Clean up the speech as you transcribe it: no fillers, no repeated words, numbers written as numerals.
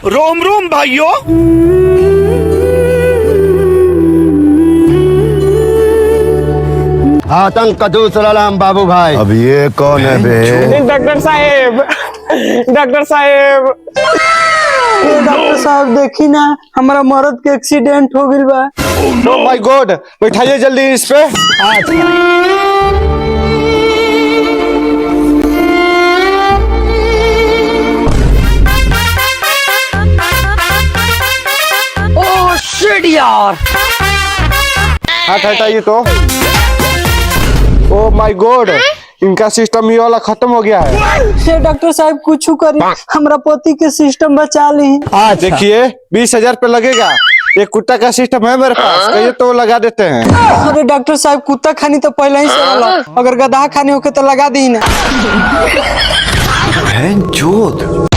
रोम रोम भाइयों। आतंक का दूसरा नाम बाबू भाई। अब ये कौन है बे? डॉक्टर साहेब, डॉक्टर साहेब, डॉक्टर साहब देखी ना, हमारा मर्द के एक्सीडेंट हो गई बा। ओह माय गॉड, बैठाइए जल्दी इस पे। ओह शिट यार। हाथ हटाइए तो। ओह माय गॉड, इनका सिस्टम ये वाला खत्म हो गया है। हे डॉक्टर साहब कुछ करी, हमरा पति के सिस्टम बचा ली। देखिए 20,000 रुपये लगेगा। एक कुत्ता का सिस्टम है मेरे पास, कहिए तो लगा देते हैं। अरे डॉक्टर साहब कुत्ता खानी तो पहले ही से वाला, अगर गधा खानी होके तो लगा दी ना। चोद।